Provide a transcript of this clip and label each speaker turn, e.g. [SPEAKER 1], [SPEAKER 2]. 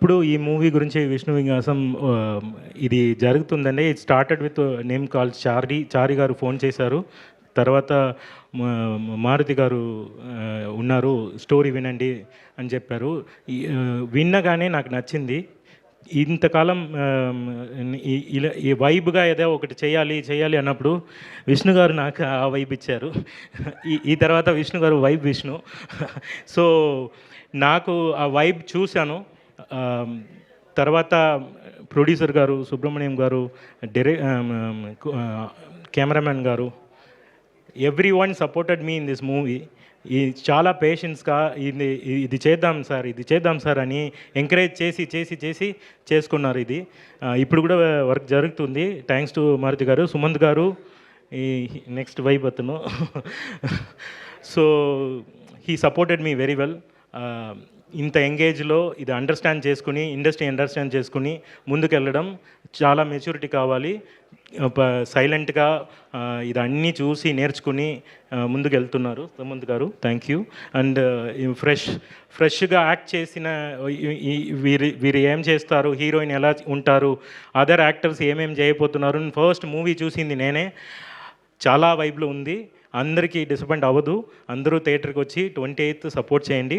[SPEAKER 1] ఇప్పుడు ఈ మూవీ గురించి విష్ణు విన్యాసం ఇది జరుగుతుందండి. It started with name call Chari గారు ఫోన్ చేశారు. తర్వాత మారుతి గారు ఉన్నారు, స్టోరీ వినండి అని చెప్పారు. విన్నగానే నాకు నచ్చింది. ఇంతకాలం ఇలా ఈ వైబ్గా ఏదో ఒకటి చేయాలి అన్నప్పుడు విష్ణు గారు నాకు ఆ వైబ్ ఇచ్చారు. ఈ తర్వాత విష్ణు గారు వైబ్ విష్ణు. సో నాకు ఆ వైబ్ చూశాను. తర్వాత ప్రొడ్యూసర్ గారు సుబ్రహ్మణ్యం గారు, కెమెరామెన్ గారు, every one supported me in this movie. ఈ చాలా పేషెన్స్గా ఇది చేద్దాం సార్ అని ఎంకరేజ్ చేసి చేసుకున్నారు. ఇది ఇప్పుడు కూడా వర్క్ జరుగుతుంది. థ్యాంక్స్ టు మారుతి గారు. సుమంత్ గారు ఈ నెక్స్ట్ వైబ్ అతను. So he supported me very well. ఇంత ఎంగేజ్లో ఇది ఇండస్ట్రీ అండర్స్టాండ్ చేసుకుని ముందుకెళ్ళడం చాలా మెచ్యూరిటీ కావాలి. సైలెంట్గా ఇది అన్నీ చూసి నేర్చుకుని ముందుకెళ్తున్నారు సుమంత్ గారు. Thank you. అండ్ ఫ్రెష్గా యాక్ట్ చేసిన వీరు ఏం చేస్తారు, హీరోయిన్ ఎలా ఉంటారు, అదర్ యాక్టర్స్ ఏమేమి చేయబోతున్నారు, ఫస్ట్ మూవీ చూసింది నేనే. చాలా వైబ్లో ఉంది. అందరికీ డిసప్పాయింట్ అవ్వదు. అందరూ థియేటర్కి వచ్చి 28th సపోర్ట్ చేయండి.